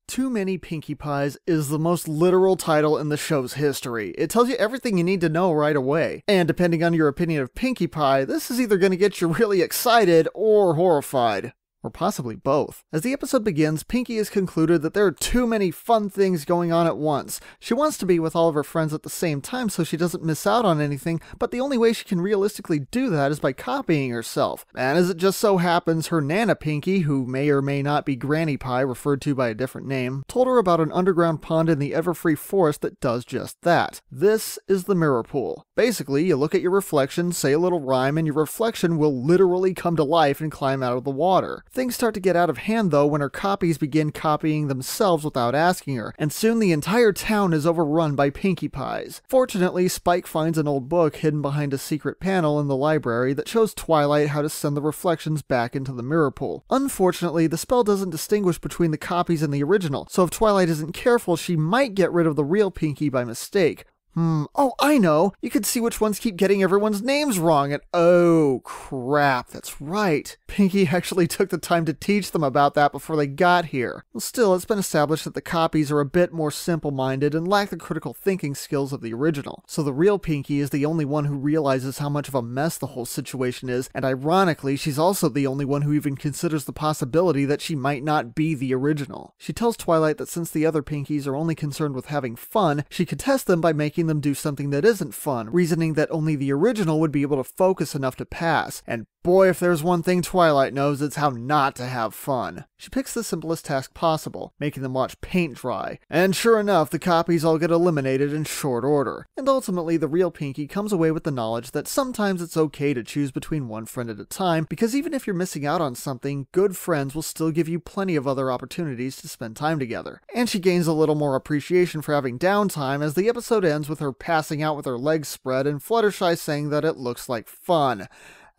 Too Many Pinkie Pies is the most literal title in the show's history. It tells you everything you need to know right away. And depending on your opinion of Pinkie Pie, this is either going to get you really excited or horrified. Or possibly both. As the episode begins, Pinkie has concluded that there are too many fun things going on at once. She wants to be with all of her friends at the same time so she doesn't miss out on anything, but the only way she can realistically do that is by copying herself. And as it just so happens, her Nana Pinkie, who may or may not be Granny Pie, referred to by a different name, told her about an underground pond in the Everfree Forest that does just that. This is the mirror pool. Basically, you look at your reflection, say a little rhyme, and your reflection will literally come to life and climb out of the water. Things start to get out of hand though when her copies begin copying themselves without asking her, and soon the entire town is overrun by Pinkie Pies. Fortunately, Spike finds an old book hidden behind a secret panel in the library that shows Twilight how to send the reflections back into the mirror pool. Unfortunately, the spell doesn't distinguish between the copies and the original, so if Twilight isn't careful, she might get rid of the real Pinkie by mistake. Oh, I know! You can see which ones keep getting everyone's names wrong, and oh crap, that's right. Pinkie actually took the time to teach them about that before they got here. Well, still, it's been established that the copies are a bit more simple-minded and lack the critical thinking skills of the original. So the real Pinkie is the only one who realizes how much of a mess the whole situation is, and ironically, she's also the only one who even considers the possibility that she might not be the original. She tells Twilight that since the other Pinkies are only concerned with having fun, she could test them by making them do something that isn't fun, reasoning that only the original would be able to focus enough to pass. And boy, if there's one thing Twilight knows, it's how not to have fun. She picks the simplest task possible, making them watch paint dry. And sure enough, the copies all get eliminated in short order. And ultimately, the real Pinkie comes away with the knowledge that sometimes it's okay to choose between one friend at a time, because even if you're missing out on something, good friends will still give you plenty of other opportunities to spend time together. And she gains a little more appreciation for having downtime as the episode ends with her passing out with her legs spread and Fluttershy saying that it looks like fun.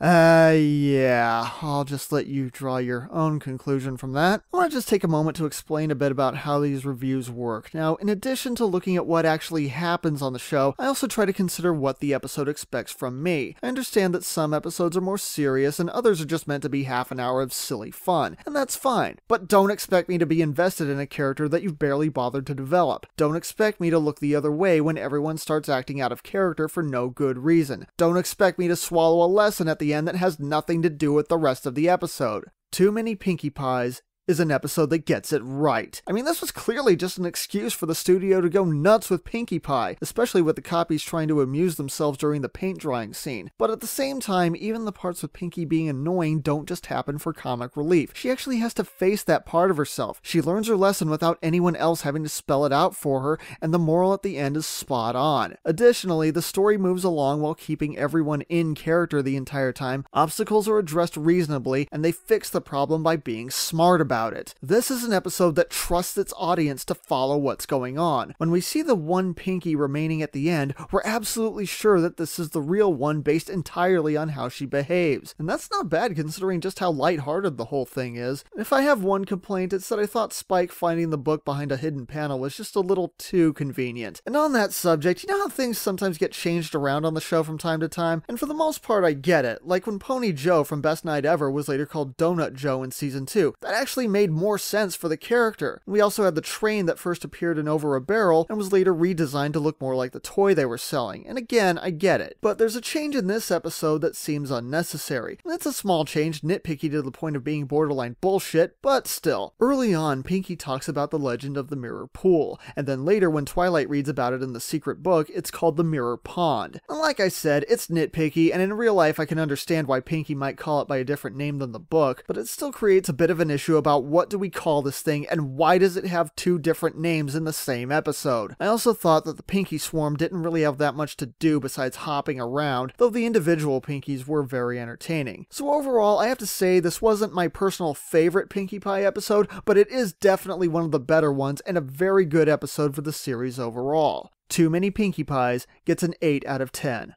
Yeah, I'll just let you draw your own conclusion from that. I want to just take a moment to explain a bit about how these reviews work. Now, in addition to looking at what actually happens on the show, I also try to consider what the episode expects from me. I understand that some episodes are more serious and others are just meant to be half an hour of silly fun, and that's fine. But don't expect me to be invested in a character that you've barely bothered to develop. Don't expect me to look the other way when everyone starts acting out of character for no good reason. Don't expect me to swallow a lesson at the end that has nothing to do with the rest of the episode. Too Many Pinkie Pies is an episode that gets it right. I mean, this was clearly just an excuse for the studio to go nuts with Pinkie Pie, especially with the copies trying to amuse themselves during the paint drying scene. But at the same time, even the parts with Pinkie being annoying don't just happen for comic relief. She actually has to face that part of herself. She learns her lesson without anyone else having to spell it out for her, and the moral at the end is spot on. Additionally, the story moves along while keeping everyone in character the entire time. Obstacles are addressed reasonably, and they fix the problem by being smart about it. This is an episode that trusts its audience to follow what's going on. When we see the one Pinkie remaining at the end, we're absolutely sure that this is the real one based entirely on how she behaves. And that's not bad considering just how lighthearted the whole thing is. If I have one complaint, it's that I thought Spike finding the book behind a hidden panel was just a little too convenient. And on that subject, you know how things sometimes get changed around on the show from time to time? And for the most part, I get it. Like when Pony Joe from Best Night Ever was later called Donut Joe in season 2. That actually made more sense for the character. We also had the train that first appeared in Over a Barrel and was later redesigned to look more like the toy they were selling. And again, I get it. But there's a change in this episode that seems unnecessary. And it's a small change, nitpicky to the point of being borderline bullshit, but still. Early on, Pinkie talks about the legend of the Mirror Pool, and then later when Twilight reads about it in the secret book, it's called the Mirror Pond. And like I said, it's nitpicky, and in real life I can understand why Pinkie might call it by a different name than the book, but it still creates a bit of an issue about what do we call this thing and why does it have two different names in the same episode. I also thought that the Pinkie Swarm didn't really have that much to do besides hopping around, though the individual Pinkies were very entertaining. So overall, I have to say this wasn't my personal favorite Pinkie Pie episode, but it is definitely one of the better ones and a very good episode for the series overall. Too Many Pinkie Pies gets an 8 out of 10.